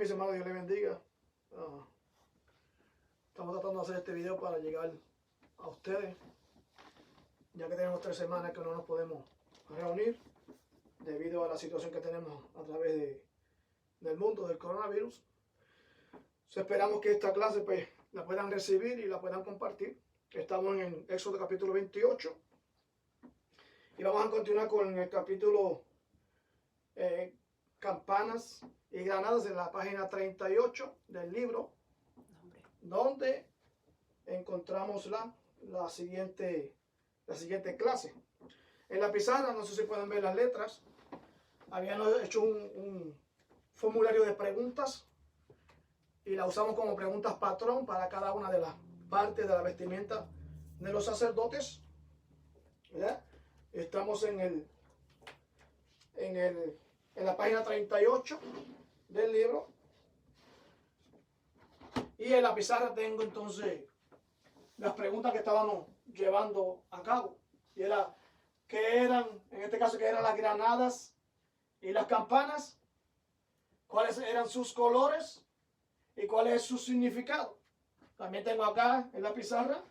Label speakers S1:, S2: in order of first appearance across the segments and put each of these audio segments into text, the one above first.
S1: Mis hermanos, Dios les bendiga. Estamos tratando de hacer este video para llegar a ustedes, ya que tenemos 3 semanas que no nos podemos reunir debido a la situación que tenemos a través del mundo del coronavirus. Esperamos que esta clase pues la puedan recibir y la puedan compartir. Estamos en Éxodo capítulo 28 y vamos a continuar con el capítulo campanas y granadas en la página 38 del libro, donde encontramos la siguiente clase. En la pizarra, no sé si pueden ver las letras, habíamos hecho un formulario de preguntas y la usamos como preguntas patrón para cada una de las partes de la vestimenta de los sacerdotes, ¿verdad? Estamos en la página 38 del libro. Y en la pizarra tengo entonces las preguntas que estábamos llevando a cabo. Y era, ¿qué eran, en este caso, qué eran las granadas y las campanas? ¿Cuáles eran sus colores? ¿Y cuál es su significado? También tengo acá en la pizarra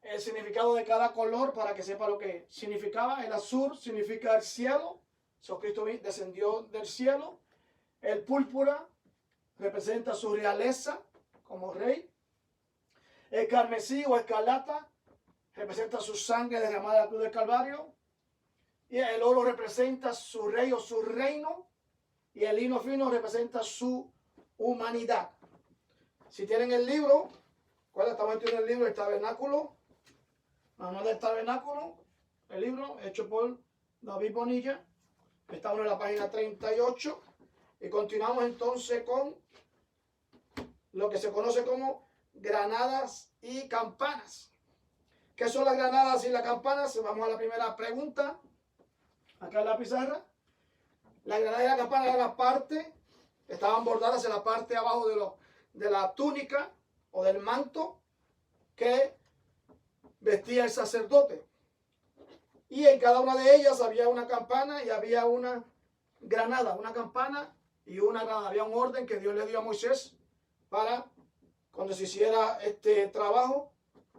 S1: el significado de cada color para que sepa lo que significaba. El azul significa el cielo. Jesucristo descendió del cielo. El púrpura representa su realeza como rey. El carmesí o escarlata representa su sangre derramada en la cruz del Calvario. Y el oro representa su rey o su reino. Y el lino fino representa su humanidad. Si tienen el libro, ¿cuál estamos en el libro? El tabernáculo. Manual del tabernáculo. El libro hecho por David Bonilla. Estamos en la página 38. Y continuamos entonces con lo que se conoce como granadas y campanas. ¿Qué son las granadas y las campanas? Vamos a la primera pregunta. Acá en la pizarra. La granada y la campana eran la parte, estaban bordadas en la parte de abajo de la túnica o del manto que vestía el sacerdote. Y en cada una de ellas había una campana y había una granada, una campana y una granada. Había un orden que Dios le dio a Moisés para cuando se hiciera este trabajo,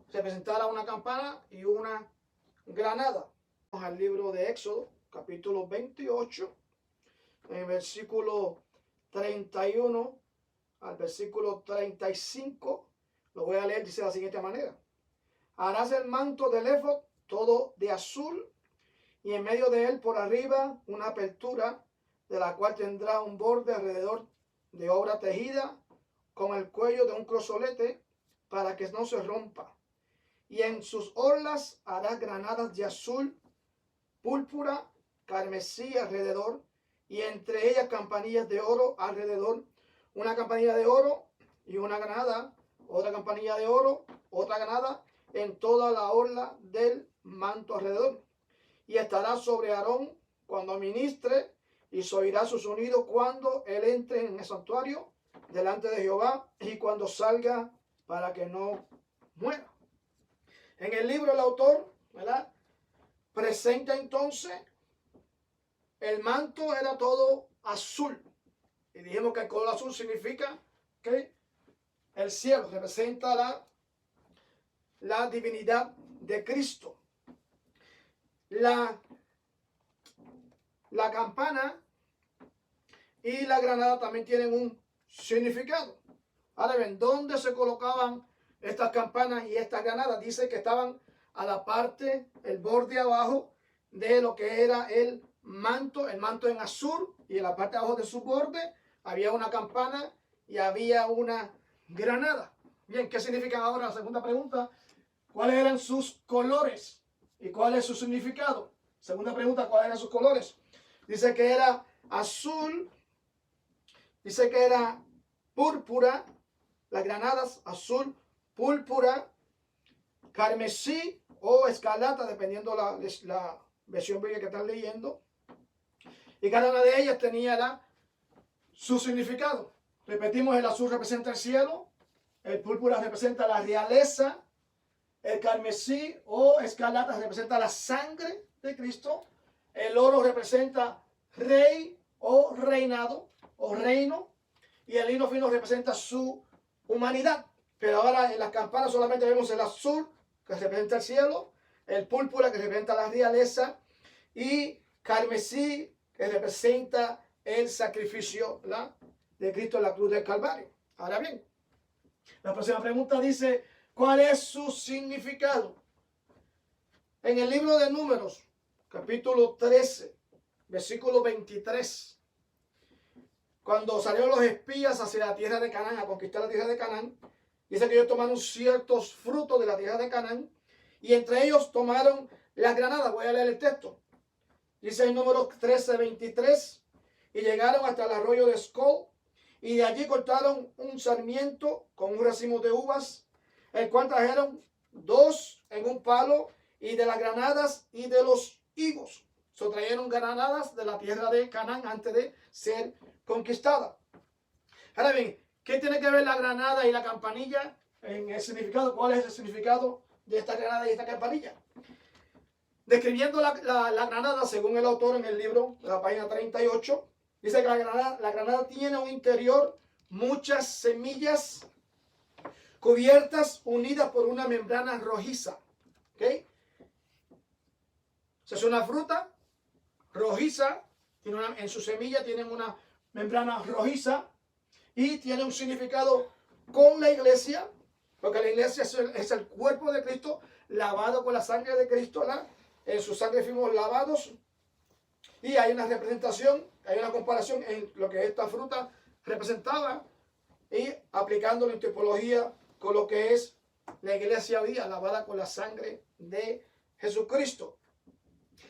S1: se presentara una campana y una granada. Vamos al libro de Éxodo, capítulo 28, en el versículo 31 al versículo 35, lo voy a leer, dice de la siguiente manera. Harás el manto del éfod todo de azul, y en medio de él por arriba una apertura, de la cual tendrá un borde alrededor de obra tejida, con el cuello de un crozolete, para que no se rompa. Y en sus orlas harás granadas de azul, púrpura, carmesí alrededor, y entre ellas campanillas de oro alrededor. Una campanilla de oro y una granada, otra campanilla de oro, otra granada, en toda la orla del manto alrededor. Y estará sobre Aarón cuando ministre, y se oirá su sonido cuando él entre en el santuario delante de Jehová, y cuando salga, para que no muera. En el libro el autor, ¿verdad?, presenta entonces el manto era todo azul. Y dijimos que el color azul significa que el cielo representa la divinidad de Cristo. La campana y la granada también tienen un significado. Ahora ven, ¿dónde se colocaban estas campanas y estas granadas? Dice que estaban a la parte, el borde abajo de lo que era el manto en azul, y en la parte de abajo de su borde había una campana y había una granada. Bien, ¿qué significan ahora? La segunda pregunta, ¿cuáles eran sus colores y cuál es su significado? Segunda pregunta, ¿cuáles eran sus colores? Dice que era azul, dice que era púrpura, las granadas azul, púrpura, carmesí o escarlata, dependiendo la versión bíblica que están leyendo. Y cada una de ellas tenía su significado. Repetimos, el azul representa el cielo, el púrpura representa la realeza, el carmesí o escarlata representa la sangre de Cristo, el oro representa rey o reinado o reino, y el lino fino representa su humanidad. Pero ahora en las campanas solamente vemos el azul, que representa el cielo, el púrpura, que representa la realeza, y carmesí, que representa el sacrificio, ¿verdad?, de Cristo en la cruz del Calvario. Ahora bien, la próxima pregunta dice, ¿cuál es su significado? En el libro de Números, capítulo 13, versículo 23, cuando salieron los espías hacia la tierra de Canaán, a conquistar la tierra de Canaán, dice que ellos tomaron ciertos frutos de la tierra de Canaán, y entre ellos tomaron las granadas. Voy a leer el texto. Dice en Números 13, 23, y llegaron hasta el arroyo de Escol, y de allí cortaron un sarmiento con un racimo de uvas, el cual trajeron 2 en un palo, y de las granadas y de los higos. So, trajeron granadas de la tierra de Canaán antes de ser conquistada. Ahora bien, ¿qué tiene que ver la granada y la campanilla en el significado? ¿Cuál es el significado de esta granada y esta campanilla? Describiendo la granada, según el autor en el libro, de la página 38, dice que la granada tiene un interior, muchas semillas cubiertas, unidas por una membrana rojiza. ¿Ok? Es una fruta rojiza, en su semilla tienen una membrana rojiza y tiene un significado con la iglesia, porque la iglesia es el cuerpo de Cristo, lavado con la sangre de Cristo, ¿verdad? En su sangre fuimos lavados, y hay una representación, hay una comparación en lo que esta fruta representaba y aplicándolo en tipología con lo que es la iglesia hoy día, lavada con la sangre de Jesucristo.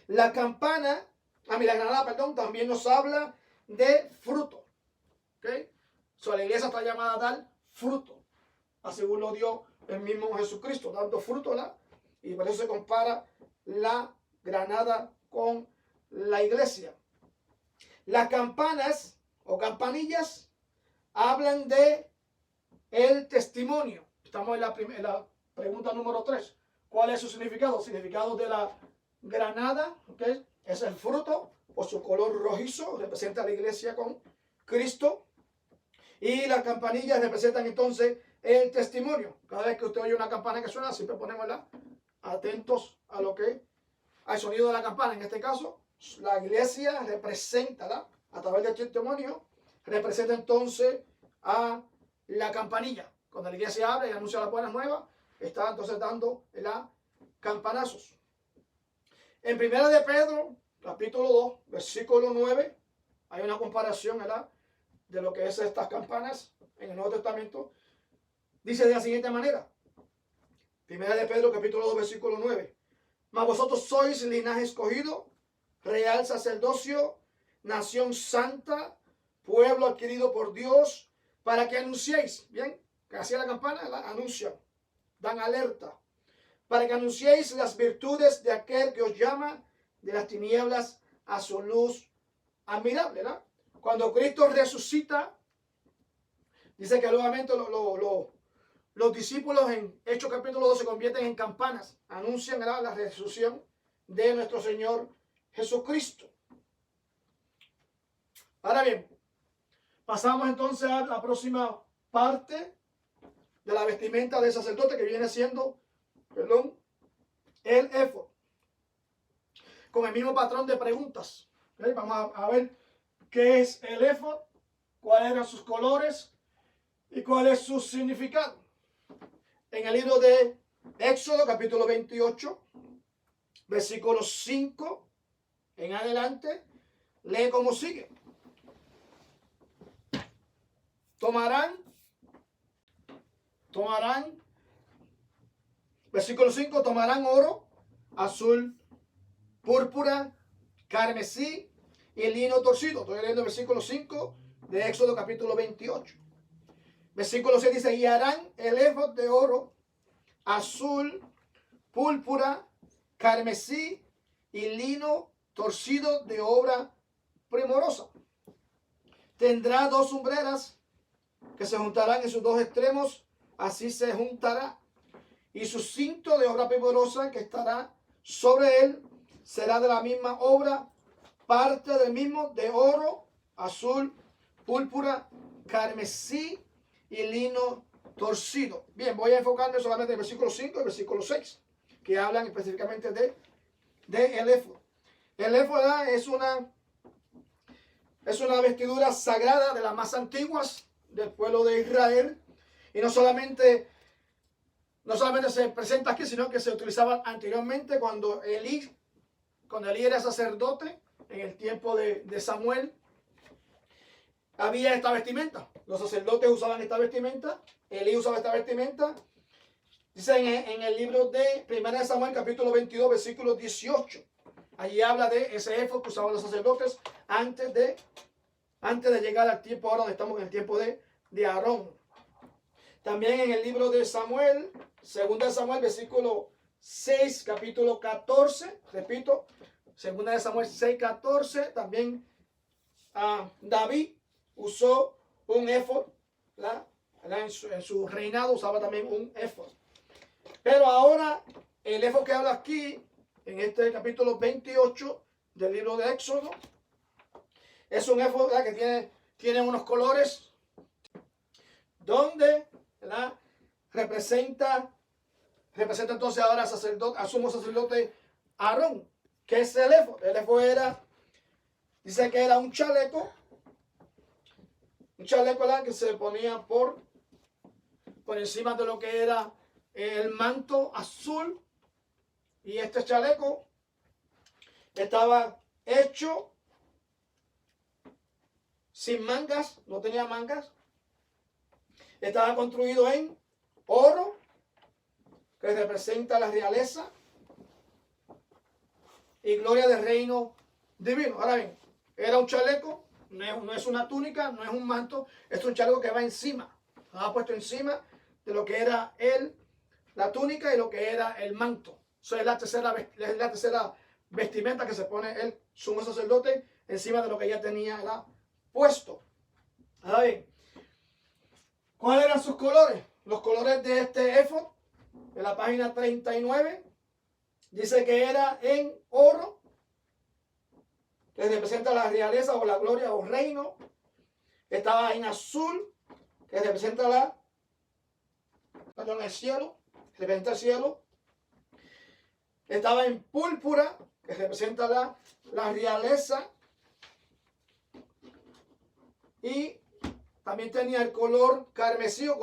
S1: La granada, también nos habla de fruto. ¿Okay? La iglesia está llamada a dar fruto, así lo dio el mismo Jesucristo, dando fruto, ¿verdad? Y por eso se compara la granada con la iglesia. Las campanas o campanillas hablan de el testimonio. Estamos en la pregunta número 3. ¿Cuál es su significado? El significado de la granada, ¿okay?, es el fruto, por su color rojizo, representa a la iglesia con Cristo. Y las campanillas representan entonces el testimonio. Cada vez que usted oye una campana que suena, siempre ponemos atentos a lo que al sonido de la campana. En este caso, la iglesia representa, a través del testimonio, representa entonces a la campanilla. Cuando la iglesia abre y anuncia las buenas nuevas, está entonces dando campanazos. En 1 de Pedro, capítulo 2, versículo 9, hay una comparación, ¿verdad?, de lo que es estas campanas en el Nuevo Testamento. Dice de la siguiente manera. 1 de Pedro, capítulo 2, versículo 9. Mas vosotros sois linaje escogido, real sacerdocio, nación santa, pueblo adquirido por Dios, para que anunciéis. Bien, que hacía la campana, anuncian, dan alerta. Para que anunciéis las virtudes de aquel que os llama de las tinieblas a su luz admirable, ¿verdad? Cuando Cristo resucita, dice que nuevamente los discípulos en Hechos capítulo 2 se convierten en campanas, anuncian, ¿verdad?, la resurrección de nuestro Señor Jesucristo. Ahora bien, pasamos entonces a la próxima parte de la vestimenta del sacerdote, que viene siendo, el éfod, con el mismo patrón de preguntas. ¿Okay? Vamos a ver qué es el éfod, cuáles eran sus colores y cuál es su significado. En el libro de Éxodo, capítulo 28, versículo 5 en adelante, lee como sigue. Tomarán, versículo 5, tomarán oro, azul, púrpura, carmesí y lino torcido. Estoy leyendo el versículo 5 de Éxodo capítulo 28. Versículo 6 dice, y harán el éfod de oro, azul, púrpura, carmesí y lino torcido de obra primorosa. Tendrá 2 umbreras que se juntarán en sus 2 extremos, así se juntará. Y su cinto de obra primorosa que estará sobre él será de la misma obra, parte del mismo de oro, azul, púrpura, carmesí y lino torcido. Bien, voy a enfocarme solamente en el versículo 5 y el versículo 6, que hablan específicamente de el éfod. El éfod es una vestidura sagrada de las más antiguas del pueblo de Israel. Y no solamente se presenta aquí, sino que se utilizaba anteriormente cuando Elí era sacerdote, en el tiempo de Samuel. Había esta vestimenta. Los sacerdotes usaban esta vestimenta. Elí usaba esta vestimenta. Dice en el libro de 1 Samuel, capítulo 22, versículo 18. Allí habla de ese éfod que usaban los sacerdotes antes de llegar al tiempo ahora donde estamos, en el tiempo de Aarón. También en el libro de Samuel, 2 Samuel, versículo 6, capítulo 14. Repito, 2 Samuel 6, 14. También David usó un éfod. En su reinado usaba también un éfod. Pero ahora el éfod que habla aquí, en este capítulo 28 del libro de Éxodo, es un éfod que tiene unos colores donde, ¿verdad?, representa entonces ahora al sumo sacerdote Aarón. ¿Qué es el éfod? El éfod dice que era un chaleco, ¿verdad?, que se ponía por encima de lo que era el manto azul. Y este chaleco estaba hecho sin mangas, no tenía mangas. Estaba construido en oro, que representa la realeza y gloria del reino divino. Ahora bien, era un chaleco, no es una túnica, no es un manto, es un chaleco que va encima. Estaba puesto encima de lo que era la túnica y lo que era el manto. Eso es la tercera vestimenta que se pone el sumo sacerdote encima de lo que ya tenía puesto. Ahora bien, ¿cuáles eran sus colores? Los colores de este éfod, en la página 39, dice que era en oro, que representa la realeza o la gloria o reino. Estaba en azul, que representa el cielo, representa el cielo. Estaba en púrpura, que representa la realeza. Y también tenía el color carmesí o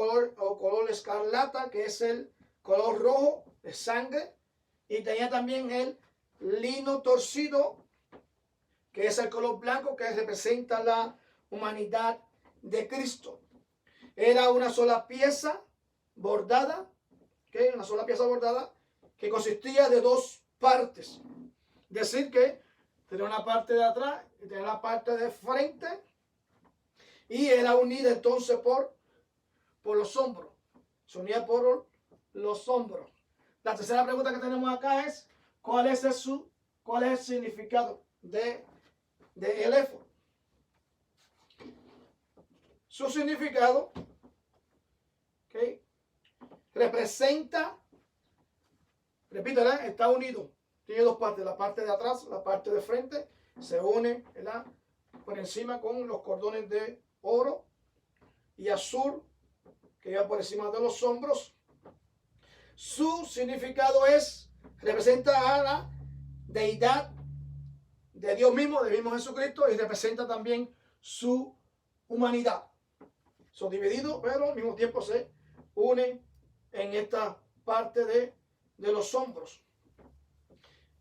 S1: color escarlata, que es el color rojo de sangre. Y tenía también el lino torcido, que es el color blanco, que representa la humanidad de Cristo. Era una sola pieza bordada, que consistía de dos partes. Es decir, que tenía una parte de atrás y tenía la parte de frente. Y era unida entonces por los hombros. Se unía por los hombros. La tercera pregunta que tenemos acá es: ¿cuál es el significado de el éfod? Su significado, representa, repito, ¿verdad?, está unido. Tiene dos partes, la parte de atrás, la parte de frente, se une, ¿verdad?, por encima con los cordones de oro y azul que iba por encima de los hombros. Su significado representa a la deidad de Dios mismo, del mismo Jesucristo, y representa también su humanidad. Son divididos, pero al mismo tiempo se unen en esta parte de los hombros.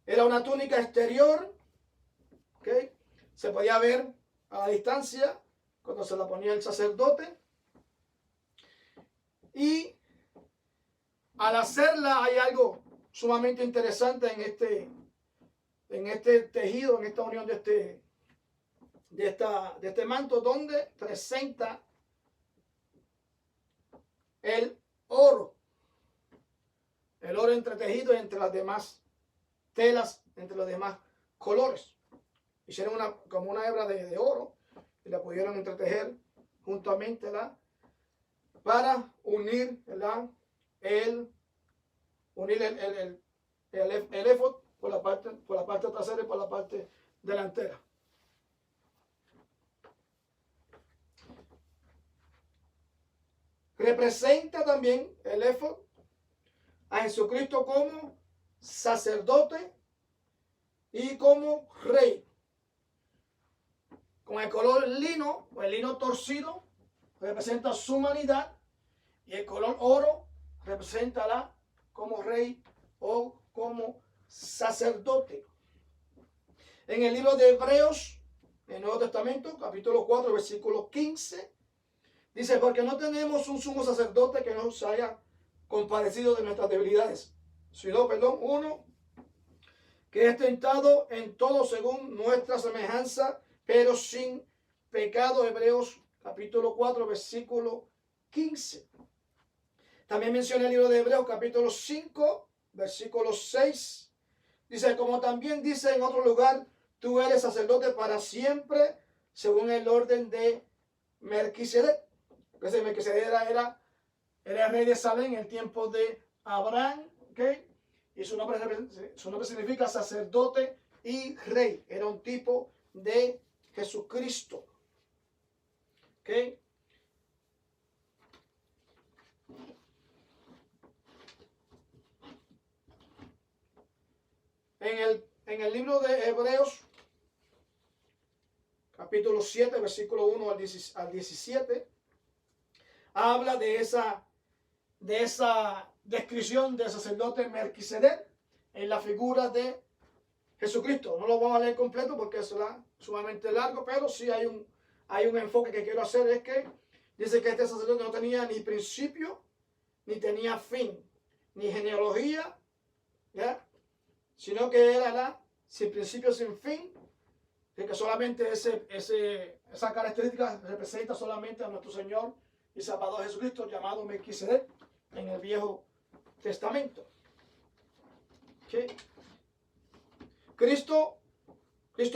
S1: Era una túnica exterior, se podía ver a la distancia cuando se la ponía el sacerdote. Y al hacerla hay algo sumamente interesante en este tejido, en esta unión de este manto, donde presenta el oro entretejido entre las demás telas, entre los demás colores. Hicieron como una hebra de oro y la pudieron entretejer juntamente para unir el éfod por la parte trasera y por la parte delantera. representa también el éfod a Jesucristo como sacerdote y como rey. Con el color lino o el lino torcido representa su humanidad y el color oro representa como rey o como sacerdote. En el libro de Hebreos, en el Nuevo Testamento, capítulo 4, versículo 15, dice, porque no tenemos un sumo sacerdote que nos haya compadecido de nuestras debilidades, sino, uno que es tentado en todo según nuestra semejanza, pero sin pecado. Hebreos capítulo 4, versículo 15. También menciona el libro de Hebreos capítulo 5, versículo 6. Dice, como también dice en otro lugar, tú eres sacerdote para siempre, según el orden de Melquisedec. Entonces Melquisedec era el rey de Salem en el tiempo de Abraham, ¿okay? Y su nombre significa sacerdote y rey. Era un tipo de Jesucristo. ¿Okay? En el libro de Hebreos, capítulo 7, versículo 1 al 17, habla de esa descripción del sacerdote Melquisedec en la figura de Jesucristo. No lo vamos a leer completo porque es sumamente largo, pero sí hay un enfoque que quiero hacer, es que dice que este sacerdote no tenía ni principio, ni tenía fin, ni genealogía, ¿ya? Sino que era sin principio, sin fin, de que solamente esa característica representa solamente a nuestro Señor y Salvador Jesucristo, llamado Melquisedec en el Viejo Testamento. ¿Sí? Cristo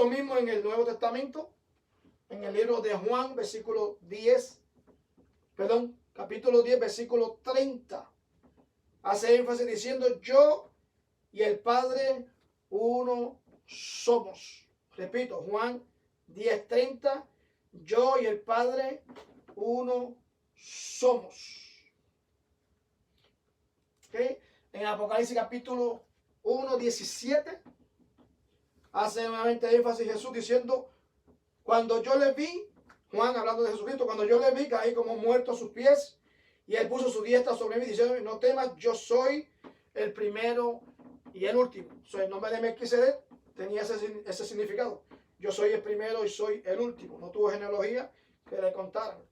S1: mismo en el Nuevo Testamento, en el libro de Juan, capítulo 10, versículo 30, hace énfasis diciendo, yo y el Padre uno somos. Repito, Juan 10:30, yo y el Padre uno somos. ¿Okay? En Apocalipsis capítulo 1:17 hace nuevamente énfasis Jesús diciendo, cuando yo le vi, Juan hablando de Jesucristo, cuando yo le vi caí como muerto a sus pies y él puso su diestra sobre mí diciendo, no temas, yo soy el primero y el último. El nombre de Melquisedec tenía ese significado. Yo soy el primero y soy el último. No tuvo genealogía que le contaran.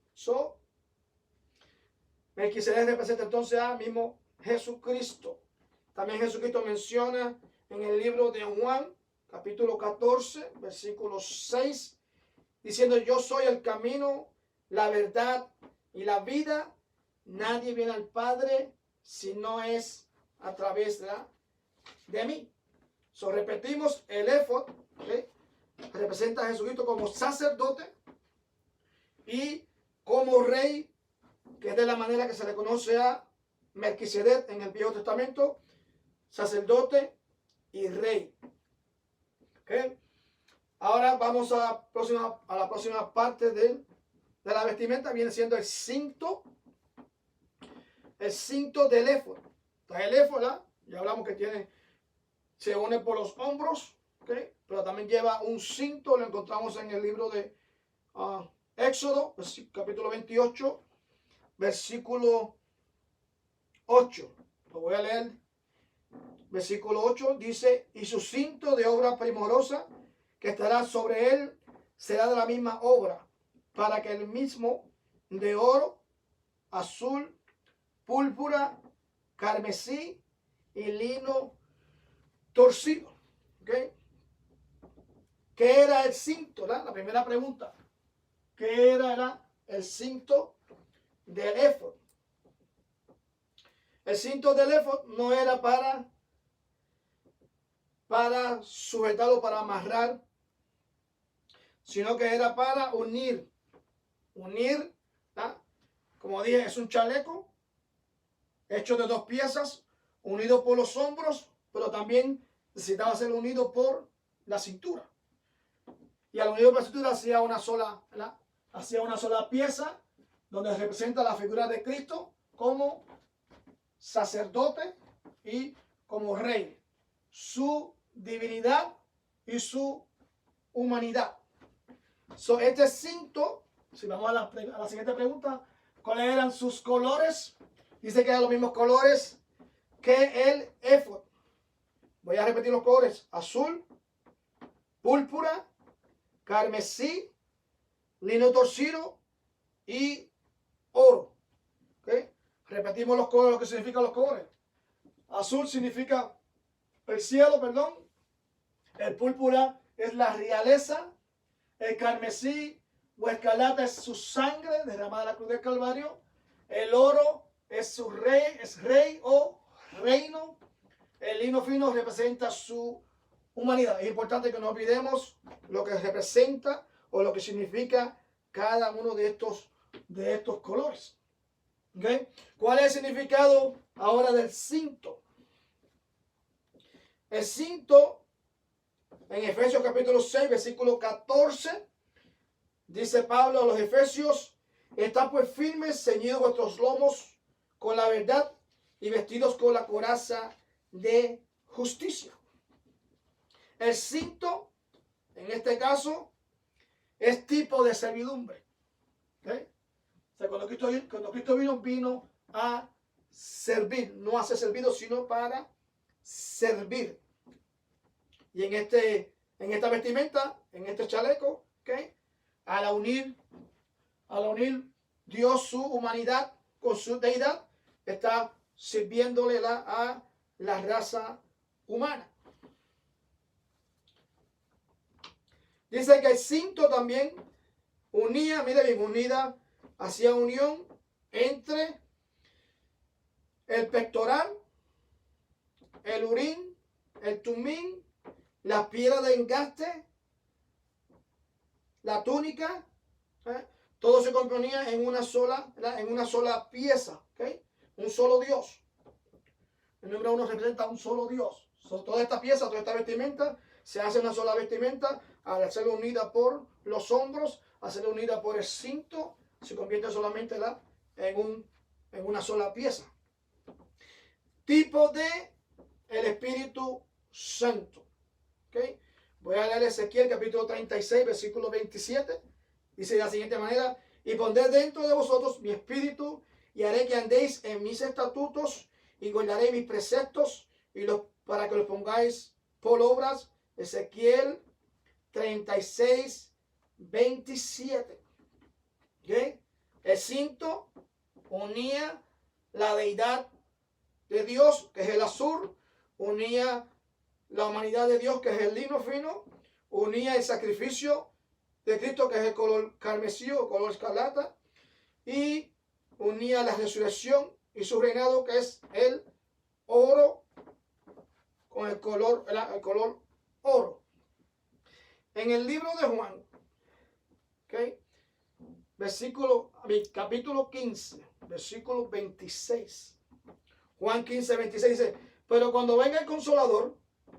S1: Melquisedec representa entonces a mismo Jesucristo. También Jesucristo menciona en el libro de Juan, capítulo 14, versículo 6, diciendo, yo soy el camino, la verdad y la vida. Nadie viene al Padre si no es a través de mí. Repetimos, el éfod, ¿okay?, representa a Jesucristo como sacerdote y como rey, que es de la manera que se le conoce a Melquisedec en el Viejo Testamento, sacerdote y rey. ¿Okay? Ahora vamos a la próxima parte de la vestimenta, viene siendo el cinto del éfod. El éfod, ya hablamos que se une por los hombros, ¿okay?, pero también lleva un cinto. Lo encontramos en el libro de Éxodo, capítulo 28, versículo 8. Lo voy a leer. Versículo 8 dice, y su cinto de obra primorosa que estará sobre él será de la misma obra, para que el mismo de oro, azul, púrpura, carmesí y lino torcido. ¿Okay? ¿Qué era el cinto? La primera pregunta. ¿Qué era el cinto del éfod? El cinto del éfod no era para sujetarlo, para amarrar, sino que era para unir. Como dije, es un chaleco hecho de 2 piezas, unido por los hombros, pero también necesitaba ser unido por la cintura. Y al unirlo por la cintura hacía una sola pieza donde representa la figura de Cristo como sacerdote y como rey, su divinidad y su humanidad. Este cinto, si vamos a la siguiente pregunta, ¿cuáles eran sus colores? Dice que eran los mismos colores que el éfod. Voy a repetir los colores: azul, púrpura, carmesí, lino torcido y oro. ¿Okay? Repetimos los colores, lo que significan los colores. Azul significa el cielo, perdón. El púrpura es la realeza. El carmesí o escarlata es su sangre derramada en la cruz del Calvario. El oro es su rey, es rey o reino. El lino fino representa su humanidad. Es importante que no olvidemos lo que representa o lo que significa cada uno de estos colores. ¿Okay? ¿Cuál es el significado ahora del cinto? El cinto, en Efesios capítulo 6, versículo 14, dice Pablo a los Efesios: estad pues firmes, ceñidos vuestros lomos con la verdad y vestidos con la coraza de justicia. El cinto, en este caso, es tipo de servidumbre. ¿Okay? O sea, cuando Cristo vino a servir, no a ser servido, sino para servir. Y en esta vestimenta, en este chaleco, ¿okay? Al unir Dios su humanidad con su deidad, está sirviéndole a la raza humana. Dice que el cinto también unía, mire bien, unida, hacía unión entre el pectoral, el urín, el tumín, la piedra de engaste, la túnica, todo se componía en una sola pieza, ¿okay? Un solo Dios. El número 1 representa un solo Dios. Toda esta pieza, toda esta vestimenta, se hace una sola vestimenta. Al ser unida por los hombros, al ser unida por el cinto, se convierte solamente en una sola pieza. Tipo de el Espíritu Santo. ¿Okay? Voy a leer Ezequiel capítulo 36, versículo 27. Dice de la siguiente manera: y pondré dentro de vosotros mi espíritu, y haré que andéis en mis estatutos, y guardaré mis preceptos, para que los pongáis por obras. Ezequiel 36, 27. ¿Okay? El cinto unía la deidad de Dios, que es el azul, unía la humanidad de Dios, que es el lino fino, unía el sacrificio de Cristo, que es el color carmesí o color escarlata, y unía la resurrección y su reinado, que es el oro, con el color oro. En el libro de Juan, ¿okay? Capítulo 15, versículo 26. Juan 15, 26 dice: pero cuando venga el Consolador,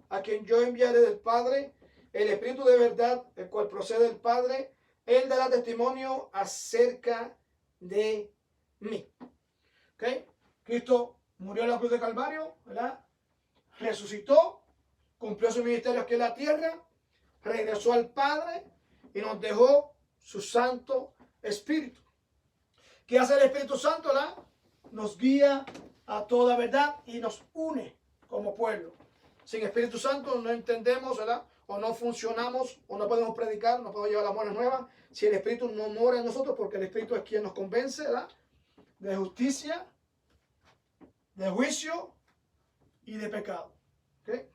S1: a quien yo enviaré del Padre, el Espíritu de verdad, el cual procede del Padre, él dará testimonio acerca de mí. ¿Okay? Cristo murió en la cruz de Calvario, ¿verdad? Resucitó, cumplió su ministerio aquí en la tierra, regresó al Padre y nos dejó su Santo Espíritu. ¿Qué hace el Espíritu Santo? ¿Verdad? Nos guía a toda verdad y nos une como pueblo. Sin Espíritu Santo no entendemos, ¿verdad? O no funcionamos, o no podemos predicar, no podemos llevar las buenas nuevas si el Espíritu no mora en nosotros, porque el Espíritu es quien nos convence, ¿verdad? De justicia, de juicio y de pecado. ¿Okay?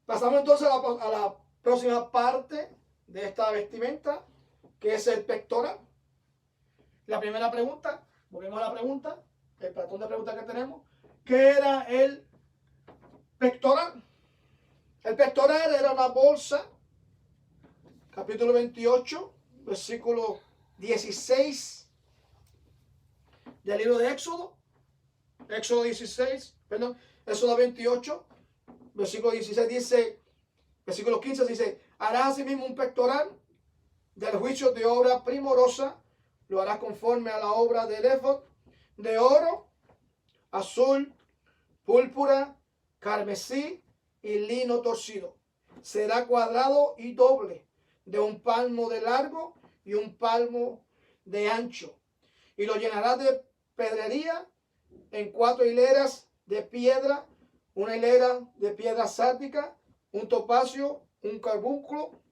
S1: Pasamos entonces a la próxima parte de esta vestimenta, que es el pectoral. La primera pregunta, volvemos a la pregunta, el patrón de preguntas que tenemos: ¿qué era el pectoral? El pectoral era una bolsa, capítulo 28, versículo 16 del libro de Éxodo. Éxodo 28, versículo 16 dice, versículo 15 dice: harás asimismo un pectoral del juicio de obra primorosa lo harás conforme a la obra del éfod, de oro, azul, púrpura, carmesí y lino torcido. Será cuadrado y doble, de 1 palmo de largo y 1 palmo de ancho. Y lo llenarás de pedrería en 4 hileras de piedra, una hilera de piedra sárdica, un topacio, un carbúnculo.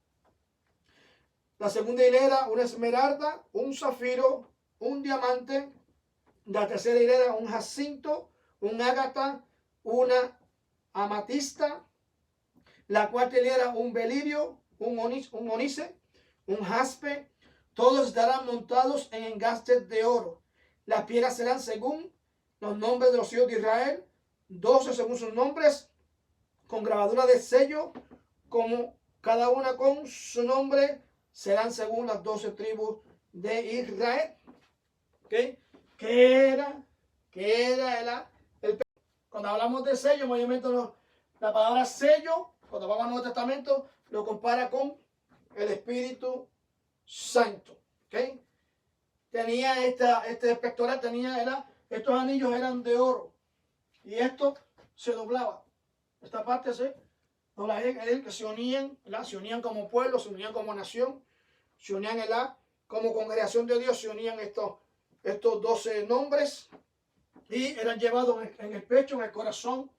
S1: La segunda hilera, una esmeralda, un zafiro, un diamante. La tercera hilera, un jacinto, un ágata, una amatista. La cuarta hilera, un belirio, un onice, un jaspe. Todos estarán montados en engastes de oro. Las piedras serán según los nombres de los hijos de Israel, 12 según sus nombres, con grabadura de sello, como cada una con su nombre, serán según las 12 tribus de Israel. ¿Okay? ¿Qué era cuando hablamos de sello, movimiento, la palabra sello, cuando vamos al Nuevo Testamento, lo compara con el Espíritu Santo. ¿Okay? Tenía este pectoral, estos anillos eran de oro. Y esto se doblaba. Esta parte se doblaba. Que se unían, ¿verdad? Se unían como pueblo, se unían como nación, se unían como congregación de Dios, se unían estos 12 nombres y eran llevados en el pecho, en el corazón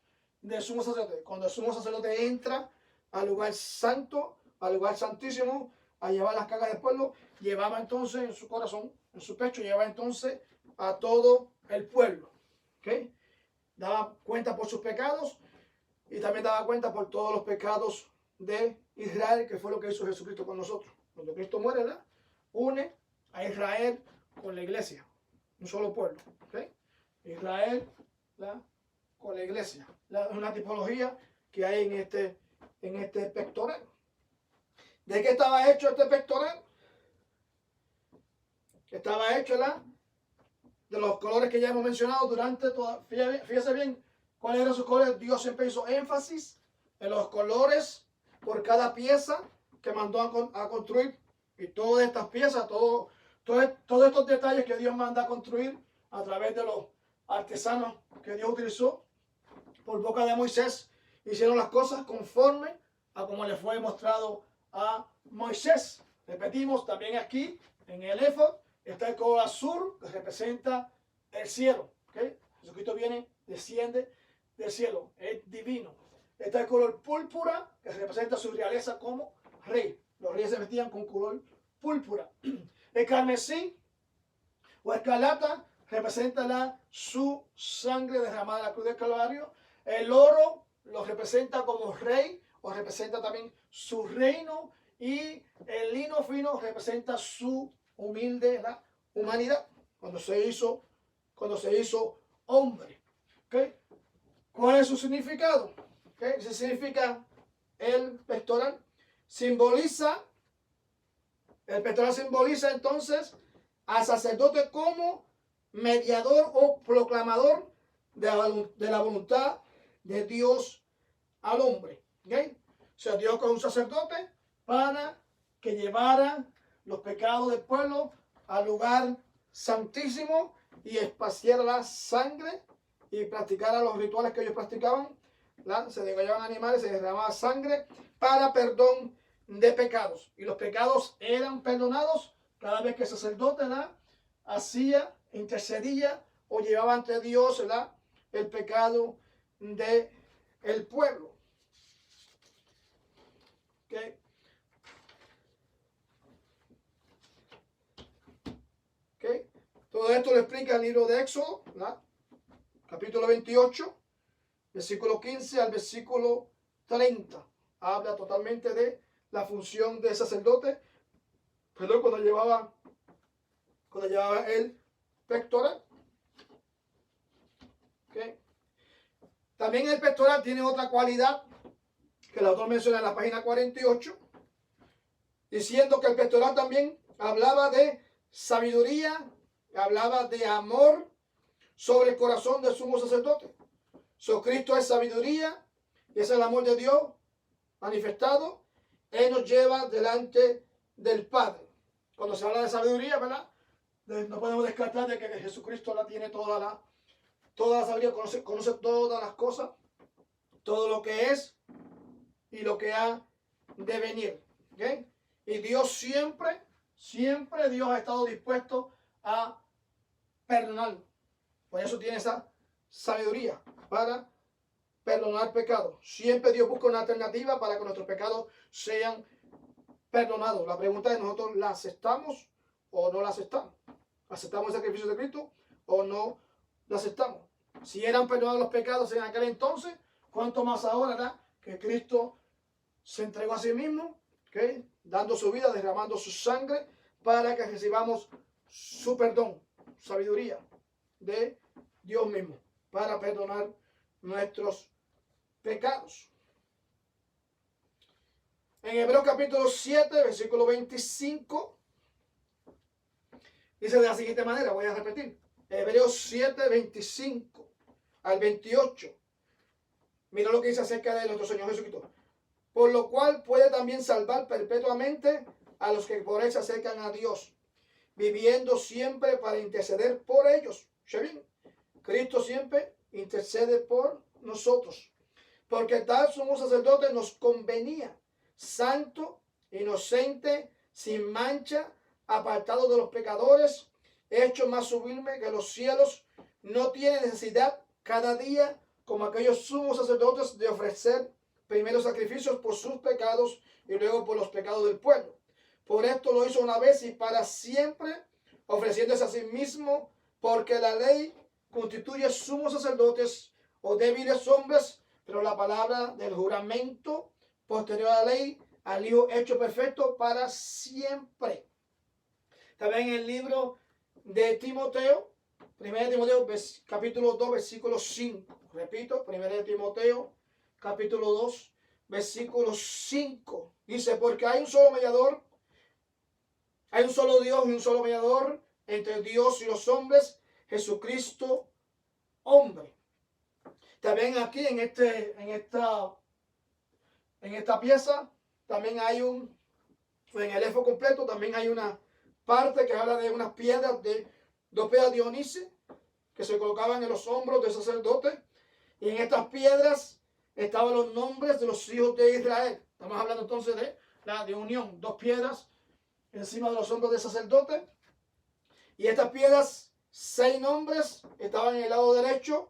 S1: del sumo sacerdote. Cuando el sumo sacerdote entra al lugar santo, al lugar santísimo, a llevar las cargas del pueblo, llevaba entonces en su corazón, en su pecho, llevaba entonces a todo el pueblo. ¿Okay? Daba cuenta por sus pecados y también daba cuenta por todos los pecados de Israel, que fue lo que hizo Jesucristo con nosotros. Cuando Cristo muere, ¿verdad? Une a Israel con la iglesia, un solo pueblo. ¿Okay? Israel, ¿verdad? Con la iglesia. Una tipología que hay en este pectoral. ¿De qué estaba hecho este pectoral? Estaba hecho, ¿verdad? De los colores que ya hemos mencionado durante toda. Fíjese bien cuáles eran sus colores. Dios siempre hizo énfasis en los colores por cada pieza que mandó a construir. Y todas estas piezas, todos estos detalles que Dios manda a construir a través de los artesanos que Dios utilizó por boca de Moisés, hicieron las cosas conforme a como le fue mostrado a Moisés. Repetimos, también aquí en el éfod está el color azul, que representa el cielo. ¿Okay? Jesucristo desciende del cielo, es divino. Está el color púrpura, que representa su realeza como rey. Los reyes se vestían con color púrpura. El carmesí o escarlata representa su sangre derramada en la cruz del Calvario. El oro lo representa como rey o representa también su reino. Y el lino fino representa su humilde humanidad cuando se hizo hombre. ¿Okay? ¿Cuál es su significado? ¿Okay? ¿Qué significa el pectoral? El pectoral simboliza entonces al sacerdote como mediador o proclamador de la voluntad de Dios al hombre. ¿Okay? O sea, Dios con un sacerdote para que llevara los pecados del pueblo al lugar santísimo y esparciera la sangre y practicara los rituales que ellos practicaban. Se degollaban animales, se derramaba sangre para perdón de pecados. Y los pecados eran perdonados cada vez que el sacerdote intercedía o llevaba ante Dios el pecado del pueblo. ¿Okay? ¿Okay? Todo esto lo explica el libro de Éxodo, capítulo 28, versículo 15 al versículo 30. Habla totalmente de la función del sacerdote, cuando llevaba el pectoral. ¿Okay? También el pectoral tiene otra cualidad que el autor menciona en la página 48, diciendo que el pectoral también hablaba de sabiduría, hablaba de amor sobre el corazón del sumo sacerdote. Cristo es sabiduría y es el amor de Dios manifestado. Él nos lleva delante del Padre. Cuando se habla de sabiduría, ¿verdad? No podemos descartar de que Jesucristo la tiene toda la sabiduría, conoce todas las cosas, todo lo que es y lo que ha de venir. ¿Okay? Y Dios siempre Dios ha estado dispuesto a perdonar. Por eso tiene esa sabiduría para perdonar pecados. Siempre Dios busca una alternativa para que nuestros pecados sean perdonados. La pregunta es, ¿nosotros la aceptamos o no la aceptamos? ¿Aceptamos el sacrificio de Cristo o no lo aceptamos? Si eran perdonados los pecados en aquel entonces, ¿cuánto más ahora, ¿verdad? Que Cristo se entregó a sí mismo, ¿okay? Dando su vida, derramando su sangre para que recibamos su perdón, sabiduría de Dios mismo para perdonar nuestros pecados. En Hebreos capítulo 7, versículo 25, dice de la siguiente manera, voy a repetir. Hebreos 7, 25 al 28. Mira lo que dice acerca de nuestro Señor Jesucristo. Por lo cual puede también salvar perpetuamente a los que por él se acercan a Dios, viviendo siempre para interceder por ellos. ¿Bien? Cristo siempre intercede por nosotros, porque tal sumo sacerdote nos convenía, santo, inocente, sin mancha, apartado de los pecadores, hecho más sublime que los cielos, no tiene necesidad cada día, como aquellos sumos sacerdotes, de ofrecer primero sacrificios por sus pecados y luego por los pecados del pueblo. Por esto lo hizo una vez y para siempre, ofreciéndose a sí mismo, porque la ley constituye sumos sacerdotes o débiles hombres, pero la palabra del juramento posterior a la ley, al Hijo hecho perfecto para siempre. También en el libro de Timoteo, 1 Timoteo capítulo 2, versículo 5. Repito, 1 Timoteo capítulo 2, versículo 5. Dice, porque hay un solo mediador, hay un solo Dios y un solo mediador entre Dios y los hombres, Jesucristo, hombre. También aquí en esta pieza, también hay en el efo completo, también hay una parte que habla de unas piedras, de 2 piedras de onice, que se colocaban en los hombros del sacerdote. Y en estas piedras estaban los nombres de los hijos de Israel. Estamos hablando entonces de la de unión, 2 piedras encima de los hombros del sacerdote. Y estas piedras, 6 nombres, estaban en el lado derecho,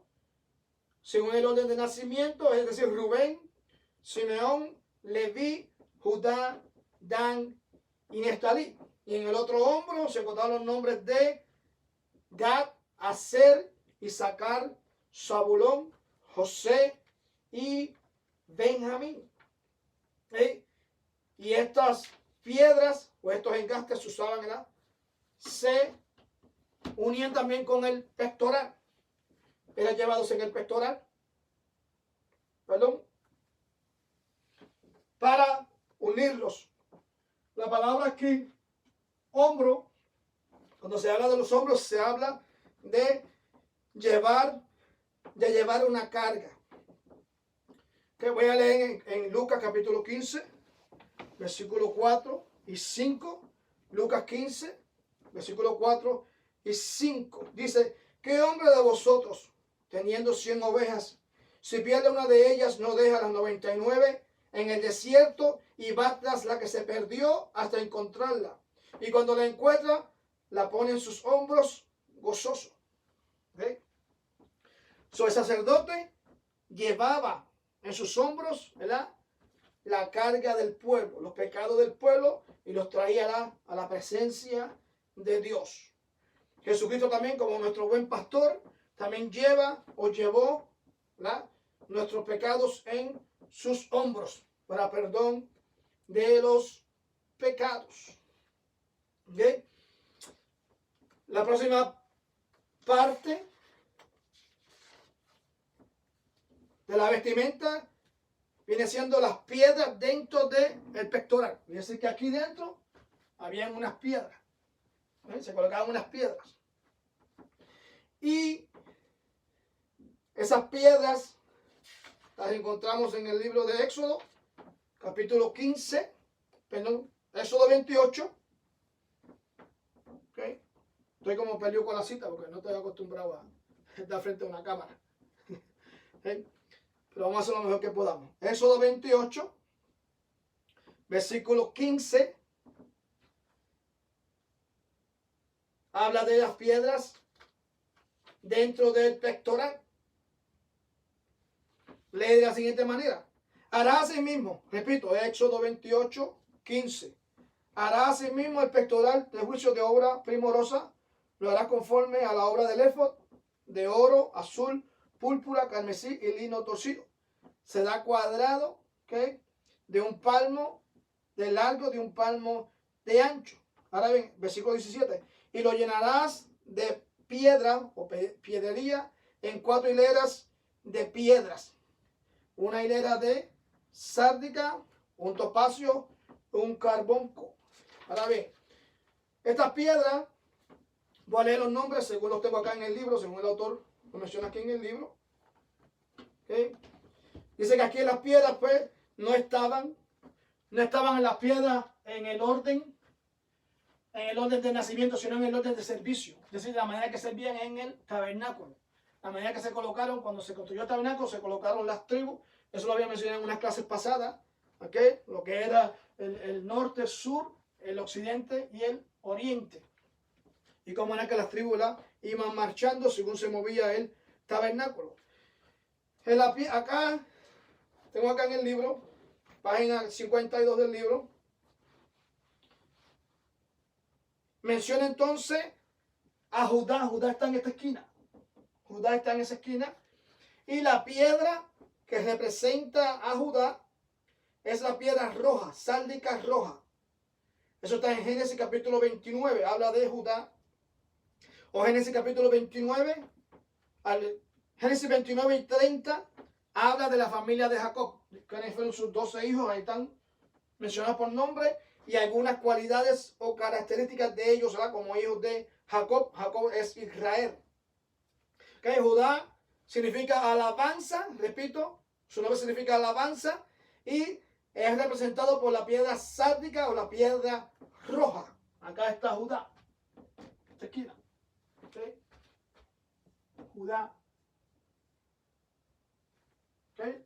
S1: según el orden de nacimiento, es decir, Rubén, Simeón, Leví, Judá, Dan y Neftalí. Y en el otro hombro se encontraban los nombres de Gad, Aser, Isaacar, Zabulón, José y Benjamín. ¿Sí? Y estas piedras o estos engastes se usaban, ¿verdad? Se unían también con el pectoral. Eran llevados en el pectoral. Perdón. Para unirlos. La palabra aquí, hombro, cuando se habla de los hombros, se habla de llevar una carga. Que voy a leer en Lucas capítulo 15, versículo 4 y 5. Lucas 15, versículo 4 y 5. Dice, ¿qué hombre de vosotros, teniendo 100 ovejas, si pierde una de ellas, no deja las 99 en el desierto y va tras la que se perdió hasta encontrarla? Y cuando la encuentra, la pone en sus hombros gozoso. ¿Okay? El sacerdote llevaba en sus hombros, ¿verdad?, la carga del pueblo, los pecados del pueblo, y los traía a la presencia de Dios. Jesucristo también, como nuestro buen pastor, también llevó, ¿verdad?, nuestros pecados en sus hombros para perdón de los pecados. ¿Okay? La próxima parte de la vestimenta viene siendo las piedras dentro del pectoral. Quiere decir que aquí dentro habían unas piedras. Se colocaban unas piedras. Y esas piedras las encontramos en el libro de Éxodo, capítulo 15, Éxodo 28. ¿Okay? Estoy como perdido con la cita porque no estoy acostumbrado a estar frente a una cámara. ¿Sí? Pero vamos a hacer lo mejor que podamos. Éxodo 28, versículo 15. Habla de las piedras dentro del pectoral. Lee de la siguiente manera. Hará asimismo, repito, Éxodo 28, 15. Hará asimismo el pectoral de juicio de obra primorosa. Lo hará conforme a la obra del éfod, de oro, azul, púrpura, carmesí y lino torcido. Será cuadrado, ¿okay?, de un palmo de largo, de un palmo de ancho. Ahora bien, versículo 17. Y lo llenarás de piedra o piedrería en 4 hileras de piedras. Una hilera de sárdica, un topacio, un carbunco. Ahora bien, estas piedras, voy a leer los nombres según los tengo acá en el libro, según el autor lo menciona aquí en el libro. ¿Okay? Dice que aquí las piedras pues no estaban en las piedras en el orden de nacimiento, sino en el orden de servicio. Es decir, la manera que servían en el tabernáculo. La manera que se colocaron, cuando se construyó el tabernáculo, se colocaron las tribus. Eso lo había mencionado en unas clases pasadas. ¿Okay? Lo que era el norte, el sur, el occidente y el oriente. Y cómo era que las tribus iban marchando según se movía el tabernáculo. Acá, tengo acá en el libro, página 52 del libro, menciona entonces a Judá. Judá está en esta esquina. Judá está en esa esquina. Y la piedra que representa a Judá es la piedra roja, sáldica roja. Eso está en Génesis capítulo 29, habla de Judá. O Génesis capítulo 29, Génesis 29 y 30, habla de la familia de Jacob. ¿Quiénes fueron sus 12 hijos? Ahí están mencionados por nombre y algunas cualidades o características de ellos, ¿verdad?, como hijos de Jacob. Jacob es Israel. ¿Okay? Judá significa alabanza, repito, su nombre significa alabanza y es representado por la piedra sárdica o la piedra roja. Acá está Judá, esta esquina. ¿Okay? Judá. ¿Okay?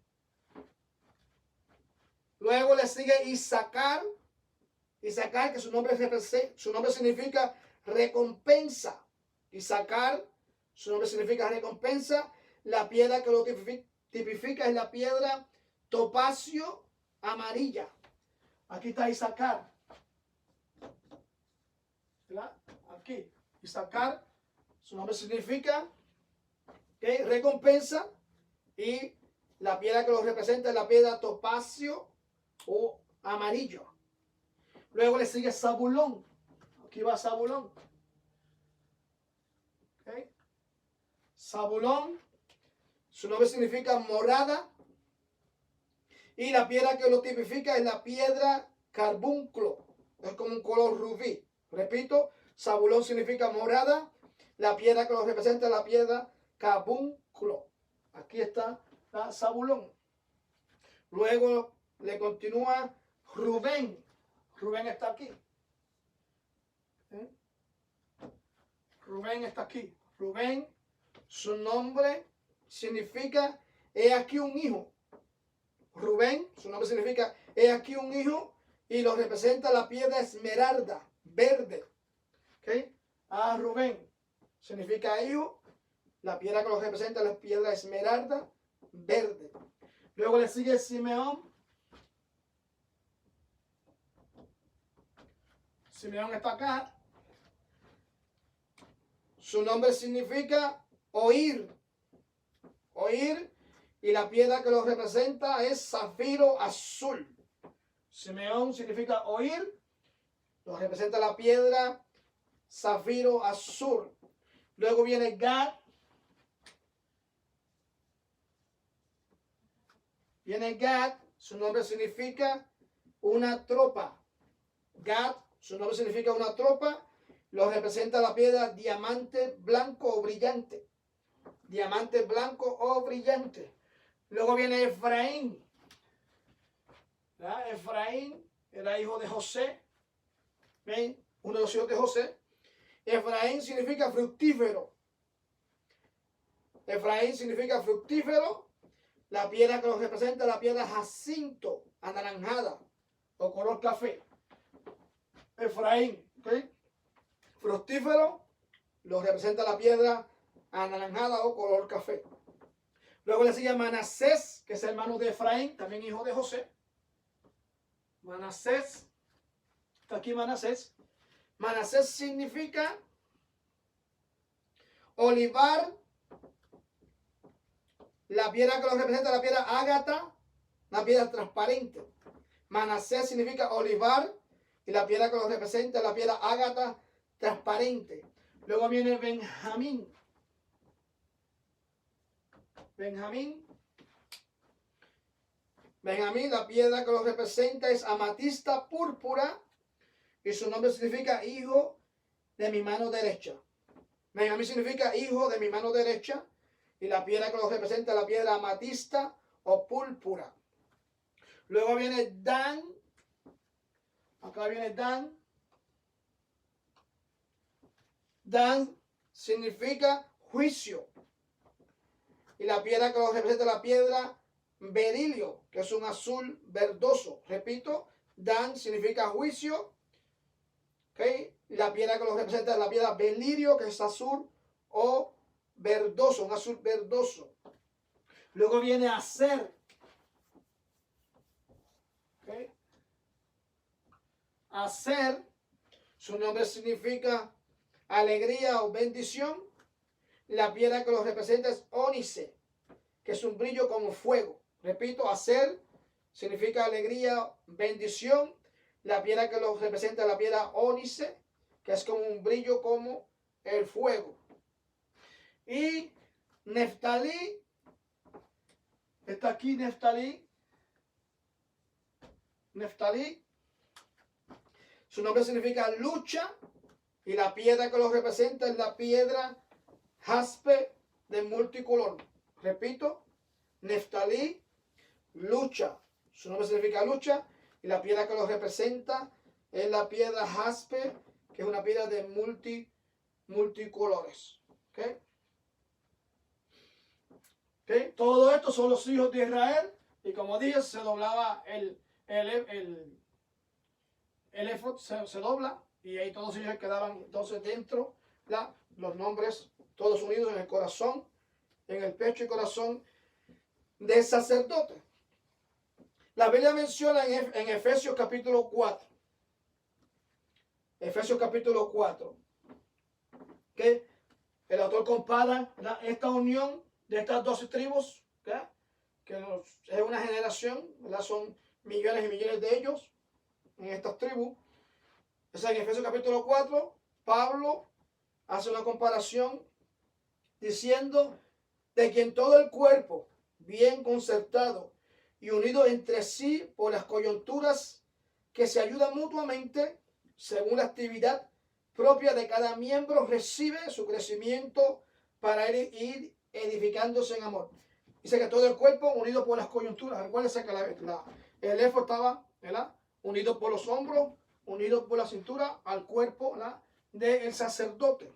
S1: Luego le sigue Isaacar. Isaacar, que su nombre significa recompensa. Isaacar, su nombre significa recompensa. La piedra que lo tipifica es la piedra topacio amarilla. Aquí está Isaacar. ¿Verdad? Aquí, Isaacar, su nombre significa, ¿okay?, recompensa, y la piedra que lo representa es la piedra topacio o amarillo. Luego le sigue Zabulón. Aquí va Zabulón. ¿Okay? Zabulón, su nombre significa morada. Y la piedra que lo tipifica es la piedra carbunclo. Es como un color rubí. Repito, Zabulón significa morada. La piedra que lo representa es la piedra carbunclo. Aquí está la Zabulón. Luego le continúa Rubén. Rubén está aquí. ¿Eh? Rubén está aquí. Rubén, su nombre significa, he aquí un hijo. Rubén, su nombre significa, he aquí un hijo, y lo representa la piedra esmeralda, verde. ¿Okay? Rubén significa hijo. La piedra que lo representa es la piedra esmeralda, verde. Luego le sigue Simeón. Simeón está acá. Su nombre significa oír. Oír. Y la piedra que lo representa es zafiro azul. Simeón significa oír. Lo representa la piedra zafiro azul. Luego viene Gad. Viene Gad. Su nombre significa una tropa. Gad, su nombre significa una tropa. Lo representa la piedra diamante blanco o brillante. Diamante blanco o brillante. Luego viene Efraín. ¿Verdad? Efraín era hijo de José. ¿Ven? Uno de los hijos de José. Efraín significa fructífero. Efraín significa fructífero. La piedra que lo representa es la piedra jacinto, anaranjada o color café. Efraín, ¿okay? Fructífero, lo representa la piedra anaranjada o color café. Luego le sigue Manasés, que es hermano de Efraín, también hijo de José. Manasés, está aquí Manasés. Manasés significa olivar. La piedra que lo representa es la piedra ágata, una piedra transparente. Manasés significa olivar y la piedra que lo representa es la piedra ágata transparente. Luego viene Benjamín. Benjamín, la piedra que lo representa es amatista púrpura y su nombre significa hijo de mi mano derecha. Benjamín significa hijo de mi mano derecha y la piedra que lo representa es la piedra amatista o púrpura. Luego viene Dan. Acá viene Dan. Dan significa juicio. Y la piedra que lo representa es la piedra berilio, que es un azul verdoso. Repito, Dan significa juicio. ¿Okay? Y la piedra que lo representa es la piedra berilio, que es azul o verdoso, un azul verdoso. Luego viene Aser. ¿Okay? Aser, su nombre significa alegría o bendición. La piedra que lo representa es ónice, que es un brillo como fuego. Repito, Aser significa alegría, bendición. La piedra que lo representa es la piedra ónice, que es como un brillo como el fuego. Y Neftalí, está aquí Neftalí. Neftalí, su nombre significa lucha. Y la piedra que lo representa es la piedra jaspe de multicolor. Repito, Neftalí, lucha. Su nombre significa lucha. Y la piedra que lo representa es la piedra jaspe, que es una piedra de multicolores. ¿Okay? ¿Okay? Todo esto son los hijos de Israel. Y como dije, se doblaba el éfod, se dobla. Y ahí todos ellos quedaban entonces dentro, los nombres todos unidos en el corazón, en el pecho y corazón del sacerdote. La Biblia menciona en Efesios capítulo 4. Efesios capítulo 4. Que el autor compara esta unión de estas 12 tribus, ¿okay? Que es una generación, ¿verdad? Son millones y millones de ellos en estas tribus. O sea, en Efesios capítulo 4, Pablo hace una comparación diciendo de que en todo el cuerpo, bien concertado y unido entre sí por las coyunturas que se ayudan mutuamente, según la actividad propia de cada miembro, recibe su crecimiento para ir edificándose en amor. Dice que todo el cuerpo unido por las coyunturas. Recuérdense que el éfod estaba, ¿verdad?, unido por los hombros, unido por la cintura al cuerpo, ¿verdad?, del sacerdote.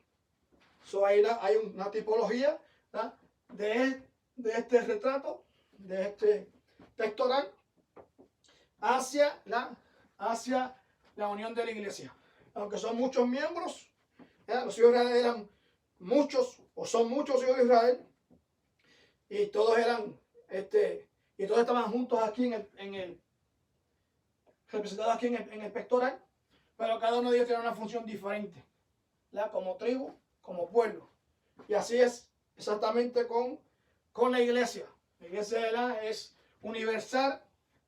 S1: Hay una tipología, ¿verdad?, de este retrato, de este pectoral, hacia la unión de la iglesia. Aunque son muchos miembros, ¿verdad?, los hijos de Israel eran muchos, o son muchos hijos de Israel, y todos eran, y todos estaban juntos aquí representados aquí en el pectoral, pero cada uno de ellos tiene una función diferente, ¿verdad?, como tribu, como pueblo. Y así es exactamente con la iglesia. La iglesia, ¿verdad?, es universal,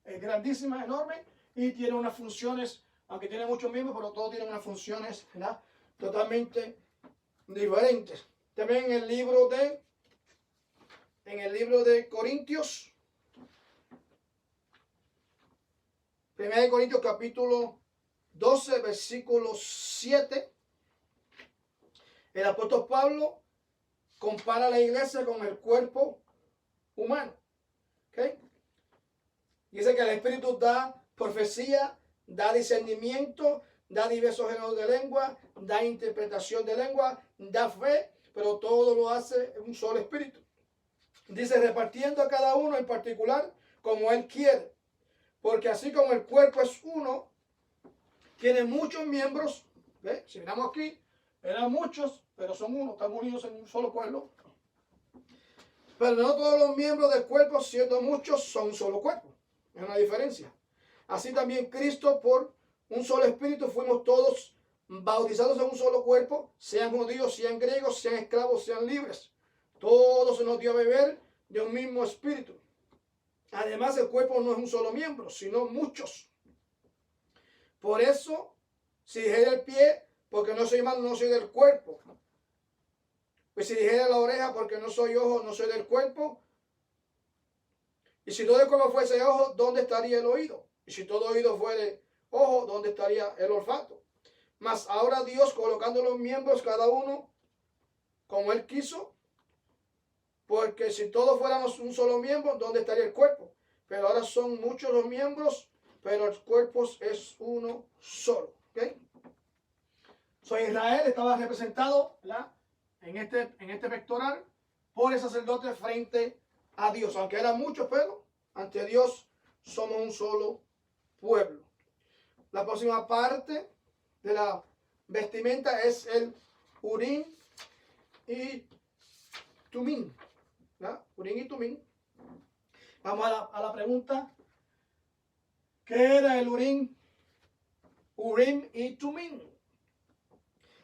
S1: es grandísima, enorme, y tiene unas funciones, aunque tiene muchos miembros, pero todos tienen unas funciones, ¿verdad?, totalmente diferentes. También en el libro de Corintios, 1 Corintios capítulo 12, versículo 7, el apóstol Pablo compara a la iglesia con el cuerpo humano. ¿Okay? Dice que el Espíritu da profecía, da discernimiento, da diversos géneros de lengua, da interpretación de lengua, da fe, pero todo lo hace un solo espíritu. Dice, repartiendo a cada uno en particular como él quiere. Porque así como el cuerpo es uno, tiene muchos miembros. ¿Ve? Si miramos aquí, eran muchos, pero son uno, están unidos en un solo cuerpo. Pero no todos los miembros del cuerpo, siendo muchos, son un solo cuerpo. Es una diferencia. Así también Cristo, por un solo espíritu, fuimos todos bautizados en un solo cuerpo, sean judíos, sean griegos, sean esclavos, sean libres. Todos se nos dio a beber de un mismo espíritu. Además, el cuerpo no es un solo miembro, sino muchos. Por eso, si dijera el pie, porque no soy mano, no soy del cuerpo. Pues si dijera la oreja, porque no soy ojo, no soy del cuerpo. Y si todo el cuerpo fuese ojo, ¿dónde estaría el oído? Y si todo oído fuere ojo, ¿dónde estaría el olfato? Mas ahora Dios, colocando los miembros cada uno como Él quiso, porque si todos fuéramos un solo miembro, ¿dónde estaría el cuerpo? Pero ahora son muchos los miembros, pero el cuerpo es uno solo. ¿Okay? Israel estaba representado, ¿verdad? en este pectoral por el sacerdote frente a Dios. Aunque eran muchos, pero ante Dios somos un solo pueblo. La próxima parte de la vestimenta es el Urim y Tumim. ¿Ya? Urim y Tumim. Vamos a la pregunta. ¿Qué era el Urim y Tumim?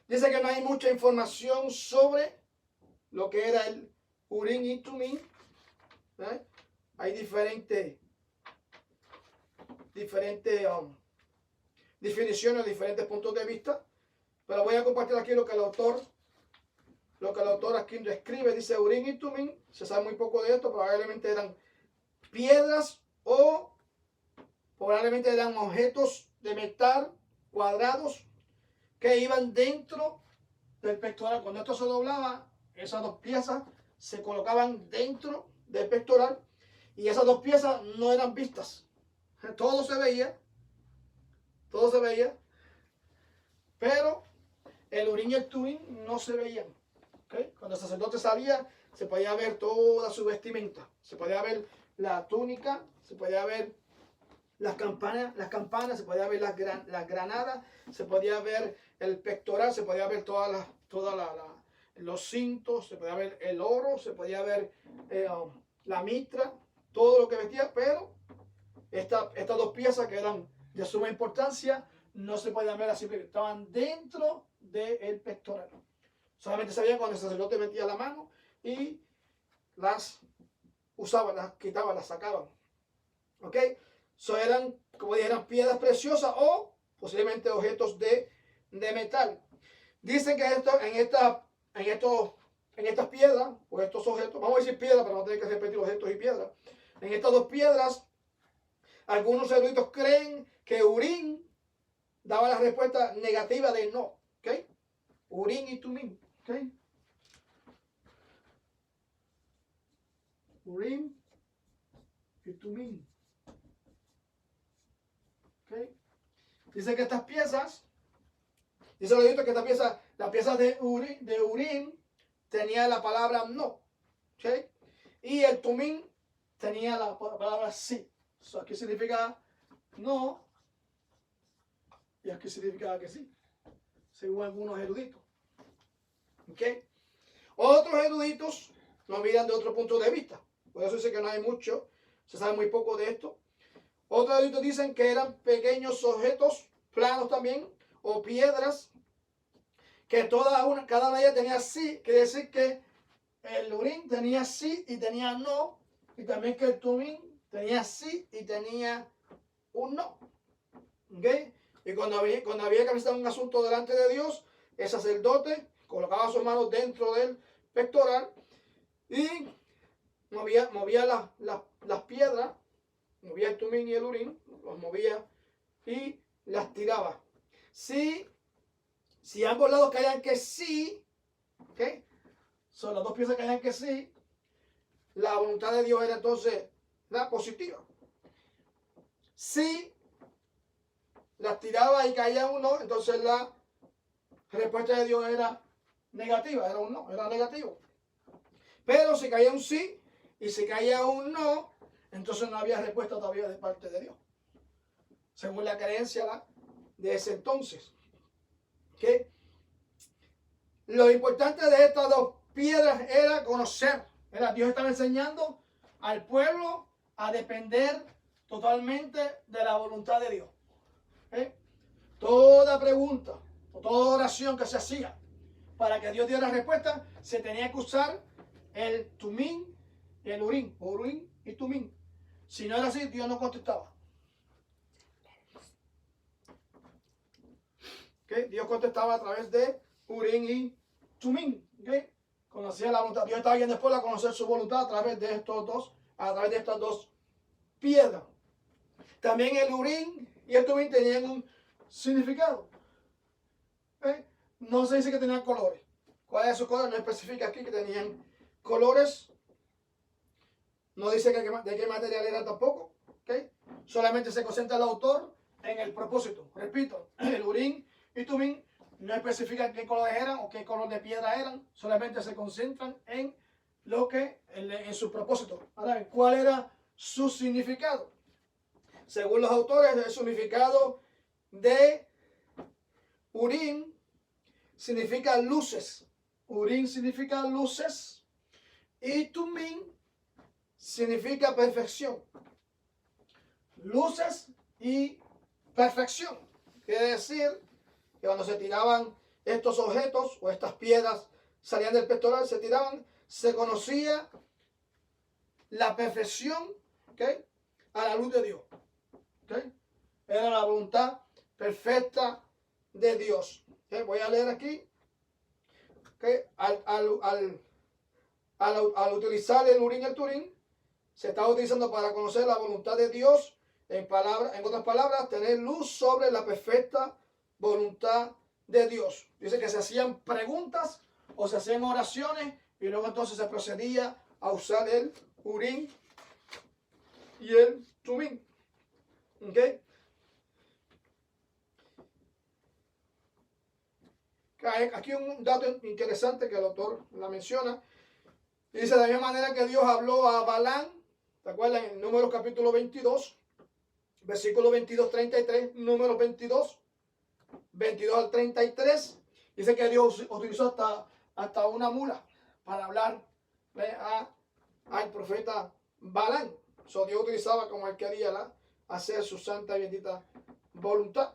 S1: Dice que no hay mucha información sobre lo que era el Urim y Tumim. Hay diferentes definiciones, diferentes puntos de vista. Pero voy a compartir aquí lo que el autor aquí describe. Dice Urim y Tumim. Se sabe muy poco de esto. Probablemente eran piedras o probablemente eran objetos de metal cuadrados que iban dentro del pectoral. Cuando esto se doblaba, esas dos piezas se colocaban dentro del pectoral y esas dos piezas no eran vistas. Todo se veía, pero el Urim y el Tumim no se veían. ¿Okay? Cuando el sacerdote salía, se podía ver toda su vestimenta, se podía ver la túnica, se podía ver las campanas, se podía ver las granadas, se podía ver el pectoral, se podía ver los cintos, se podía ver el oro, se podía ver la mitra, todo lo que vestía, pero estas dos piezas que eran de suma importancia no se podían ver así, porque estaban dentro del pectoral. Solamente se veían cuando el sacerdote metía la mano y las usaban, las quitaban, las sacaban. ¿Ok? Eran, como dije, eran piedras preciosas o posiblemente objetos de metal. Dicen que en estas piedras, o estos objetos, vamos a decir piedras para no tener que repetir objetos y piedras. En estas dos piedras, algunos eruditos creen que Urim daba la respuesta negativa de no. ¿Ok? Urim y Tumim. ¿Ok? Urim y Tumim. ¿Okay? Dice que estas piezas, dice el erudito que las piezas de Urim tenía la palabra no. ¿Okay? Y el Tumim tenía la palabra sí. Aquí significa no y aquí significa que sí, según algunos eruditos. ¿Okay? Otros eruditos lo miran de otro punto de vista. Por eso dice que no hay mucho, se sabe muy poco de esto. Otros eruditos dicen que eran pequeños objetos, planos también, o piedras, que cada una de ellas tenía sí, quiere decir que el Urim tenía sí y tenía no, y también que el Tumim tenía sí y tenía un no. ¿Okay? Y cuando había que presentar un asunto delante de Dios, el sacerdote colocaba sus manos dentro del pectoral y movía las piedras, movía el Tumim y el Urim, los movía y las tiraba. Si ambos lados caían que sí, ¿okay? Son las dos piezas caían que sí, la voluntad de Dios era entonces la positiva. Si las tiraba y caía un no, entonces la respuesta de Dios era negativa, era un no, era negativo. Pero si caía un sí y si caía un no, entonces no había respuesta todavía de parte de Dios, según la creencia de ese entonces. ¿Okay? Lo importante de estas dos piedras era conocer. Dios estaba enseñando al pueblo a depender totalmente de la voluntad de Dios. ¿Okay? Toda pregunta o toda oración que se hacía para que Dios diera respuesta, se tenía que usar el tumín y el urín, urín y tumín. Si no era así, Dios no contestaba. ¿Okay? Dios contestaba a través de urín y tumín. ¿Okay? Conocía la voluntad. Dios estaba bien después a conocer su voluntad a través de estas dos piedras. También el urín y el tumín tenían un significado. ¿Okay? No se dice que tenían colores. ¿Cuáles son sus colores? No especifica aquí que tenían colores. No dice de qué material eran tampoco. ¿Okay? Solamente se concentra el autor en el propósito. Repito, el urín y tumín no especifican qué colores eran o qué color de piedra eran. Solamente se concentran en lo que en su propósito. Ahora, ¿cuál era su significado? Según los autores, el significado de urín significa luces. Urín significa luces y tumín significa perfección. Luces y perfección. Quiere decir que cuando se tiraban estos objetos o estas piedras salían del pectoral, se tiraban, se conocía la perfección, ¿okay?, a la luz de Dios. ¿Okay? Era la voluntad perfecta de Dios. ¿Okay? Voy a leer aquí. ¿Okay? Al utilizar el urín y el turín, se está utilizando para conocer la voluntad de Dios. En otras palabras, tener luz sobre la perfecta voluntad de Dios. Dice que se hacían preguntas o se hacían oraciones y luego entonces se procedía a usar el urín y el tumín. ¿Okay? Aquí un dato interesante que el autor la menciona. Dice, de la misma manera que Dios habló a Balaam, ¿te acuerdas? En Números capítulo 22, versículo 22, 33, Números 22, 22 al 33. Dice que Dios utilizó hasta una mula para hablar al profeta Balaam. So, Dios utilizaba como él quería hacer su santa y bendita voluntad.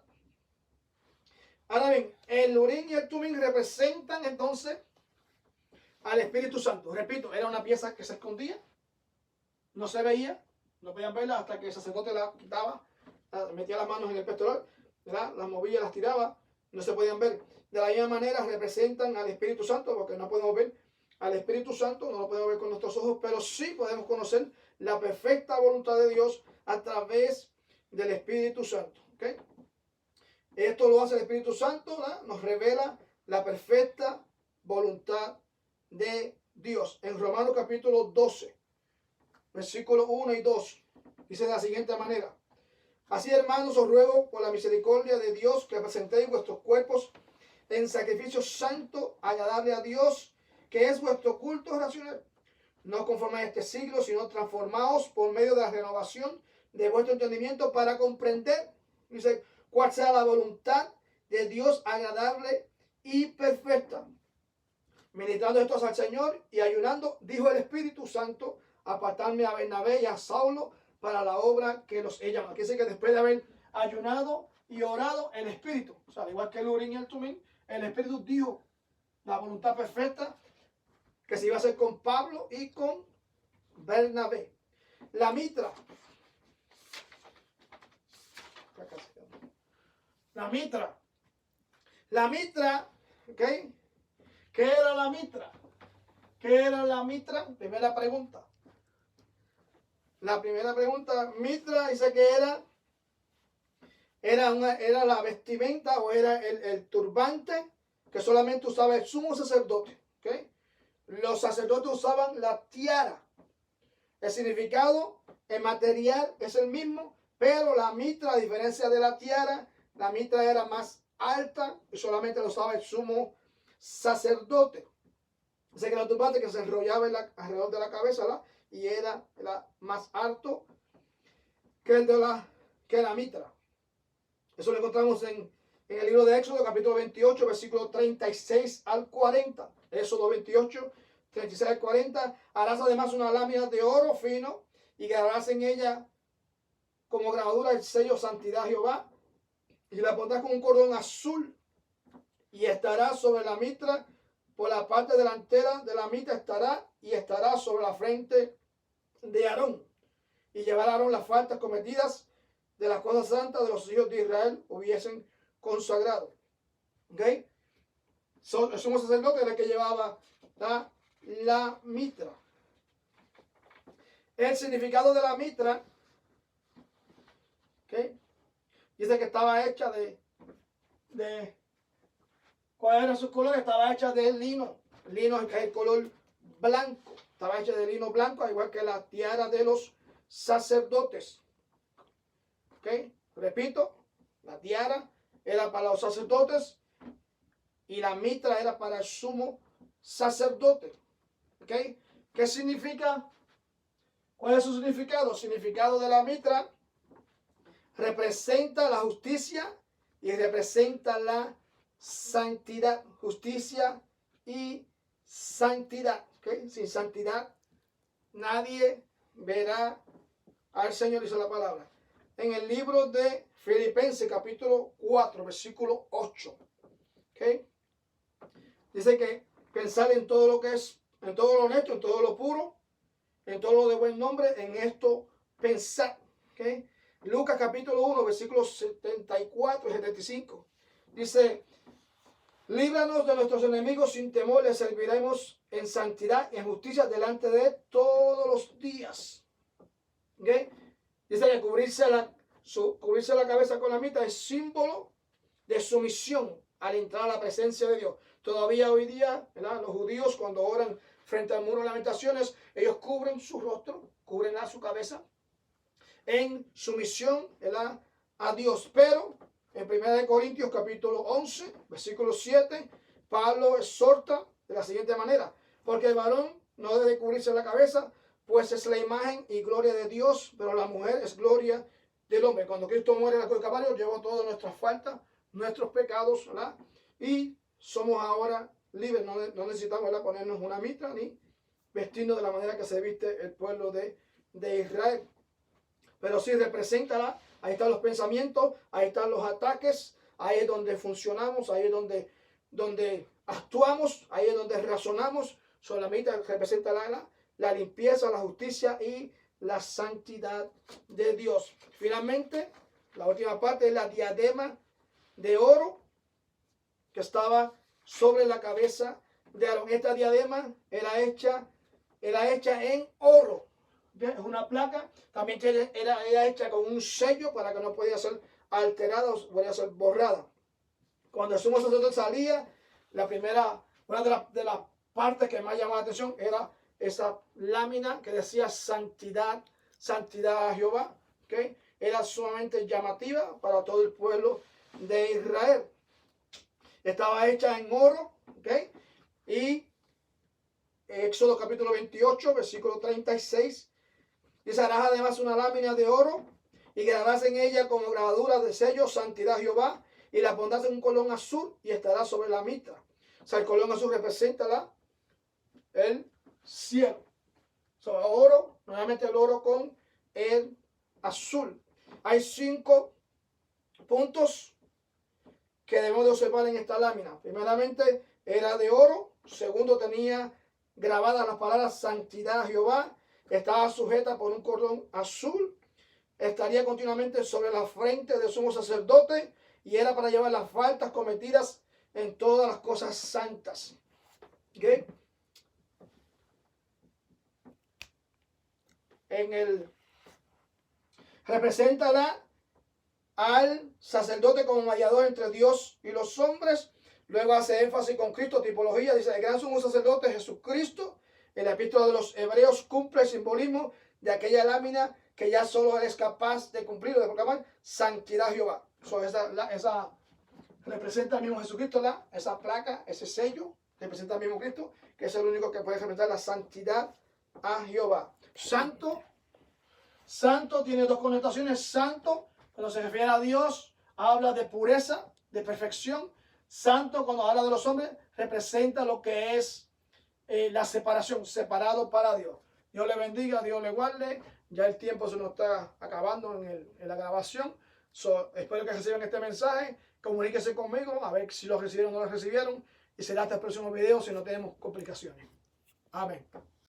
S1: Ahora bien, el urín y el tumín representan entonces al Espíritu Santo. Repito, era una pieza que se escondía, no se veía, no podían verla hasta que el sacerdote la quitaba, metía las manos en el pectoral, ¿verdad?, las movía, las tiraba, no se podían ver. De la misma manera representan al Espíritu Santo, porque no podemos ver al Espíritu Santo, no lo podemos ver con nuestros ojos, pero sí podemos conocer la perfecta voluntad de Dios a través del Espíritu Santo. ¿Okay? Esto lo hace el Espíritu Santo, ¿verdad? Nos revela la perfecta voluntad de Dios. En Romanos capítulo 12, versículos 1 y 2, dice de la siguiente manera: así, hermanos, os ruego por la misericordia de Dios que presentéis vuestros cuerpos en sacrificio santo, agradable a Dios, que es vuestro culto racional. No conforme a este siglo, sino transformaos por medio de la renovación de vuestro entendimiento para comprender, dice, cuál sea la voluntad de Dios agradable y perfecta. Meditando estos al Señor y ayunando, dijo el Espíritu Santo, apartarme a Bernabé y a Saulo para la obra que los he llamado. Aquí dice que después de haber ayunado y orado, el Espíritu, o sea, al igual que el urín y el tumín, el Espíritu dijo la voluntad perfecta que se iba a hacer con Pablo y con Bernabé. La mitra. La mitra. La mitra, ¿ok? ¿Qué era la mitra? ¿Qué era la mitra? Primera pregunta. La primera pregunta, mitra, dice que era la vestimenta o era el turbante que solamente usaba el sumo sacerdote. ¿Okay? Los sacerdotes usaban la tiara. El significado, el material es el mismo, pero la mitra, a diferencia de la tiara, la mitra era más alta y solamente lo usaba el sumo sacerdote. Ese que era tu parte que se enrollaba alrededor de la cabeza, ¿verdad? Y era más alto que la mitra. Eso lo encontramos en el libro de Éxodo, capítulo 28, versículo 36 al 40. Éxodo 28, 36 al 40. Harás además una lámina de oro fino y grabarás en ella como grabadura el sello Santidad a Jehová, y la pondrás con un cordón azul y estará sobre la mitra. Por la parte delantera de la mitra estará sobre la frente de Aarón. Y llevará a Aarón las faltas cometidas de las cosas santas de los hijos de Israel hubiesen consagrado. ¿Ok? El sumo sacerdote era el que llevaba la mitra. El significado de la mitra, ¿ok? Dice que estaba hecha de ¿cuál era su color? Estaba hecha de lino. Lino es el color blanco. Estaba hecha de lino blanco, al igual que la tiara de los sacerdotes. ¿Ok? Repito, la tiara era para los sacerdotes y la mitra era para el sumo sacerdote. ¿Ok? ¿Qué significa? ¿Cuál es su significado? El significado de la mitra representa la justicia y representa la santidad. Justicia y santidad. ¿Okay? Sin santidad nadie verá al Señor, dice la palabra. En el libro de Filipenses, capítulo 4, versículo 8. ¿Okay? Dice que pensar en todo lo que es, en todo lo honesto, en todo lo puro, en todo lo de buen nombre, en esto pensar. ¿Okay? Lucas capítulo 1, versículos 74 y 75. Dice: líbranos de nuestros enemigos, sin temor les serviremos en santidad y en justicia delante de él todos los días. ¿Okay? Dice que cubrirse la cabeza con la mitra es símbolo de sumisión al entrar a la presencia de Dios. Todavía hoy día, ¿verdad?, los judíos cuando oran frente al muro de lamentaciones, ellos cubren su rostro, cubren su cabeza en sumisión, ¿verdad?, a Dios. Pero en 1 Corintios capítulo 11, versículo 7, Pablo exhorta de la siguiente manera: porque el varón no debe cubrirse la cabeza, pues es la imagen y gloria de Dios, pero la mujer es gloria del hombre. Cuando Cristo muere en la cruz del Calvario, llevó todas nuestras faltas, nuestros pecados, ¿verdad? Y somos ahora libres, no necesitamos, ¿verdad?, ponernos una mitra ni vestirnos de la manera que se viste el pueblo de Israel. Pero sí representa, ahí están los pensamientos, ahí están los ataques, ahí es donde funcionamos, ahí es donde actuamos, ahí es donde razonamos. Solamente representa la limpieza, la justicia y la santidad de Dios. Finalmente, la última parte es la diadema de oro que estaba sobre la cabeza de Aarón. Esta diadema era hecha en oro. Es una placa, también era hecha con un sello para que no podía ser alterada o podía ser borrada. Cuando el sumo sacerdote salía, una de las partes que más llamaba la atención era esa lámina que decía santidad, santidad a Jehová. ¿Okay? Era sumamente llamativa para todo el pueblo de Israel. Estaba hecha en oro. ¿Okay? Y Éxodo capítulo 28, versículo 36. Dice: harás además una lámina de oro y grabarás en ella como grabadura de sello santidad a Jehová, y la pondrás en un colón azul y estará sobre la mitra. O sea, el colón azul representa el cielo. Oro, nuevamente el oro con el azul. Hay 5 puntos que debemos de observar en esta lámina. Primeramente, era de oro. Segundo, tenía grabadas las palabras santidad a Jehová. Estaba sujeta por un cordón azul. Estaría continuamente sobre la frente del sumo sacerdote y era para llevar las faltas cometidas en todas las cosas santas. ¿Okay? Representa al sacerdote como mediador entre Dios y los hombres. Luego hace énfasis con Cristo, tipología. Dice: el gran sumo sacerdote Jesucristo. En la epístola de los Hebreos cumple el simbolismo de aquella lámina que ya solo Él es capaz de cumplir o de proclamar: santidad a Jehová. So, esa representa al mismo Jesucristo, esa placa, ese sello, representa al mismo Cristo, que es el único que puede representar la santidad a Jehová. Santo, santo tiene dos connotaciones. Santo, cuando se refiere a Dios, habla de pureza, de perfección. Santo, cuando habla de los hombres, representa lo que es la separación, separado para Dios. Dios le bendiga, Dios le guarde. Ya el tiempo se nos está acabando en la grabación. So, espero que reciban este mensaje. Comuníquese conmigo a ver si lo recibieron o no lo recibieron. Y será hasta el próximo video si no tenemos complicaciones. Amén.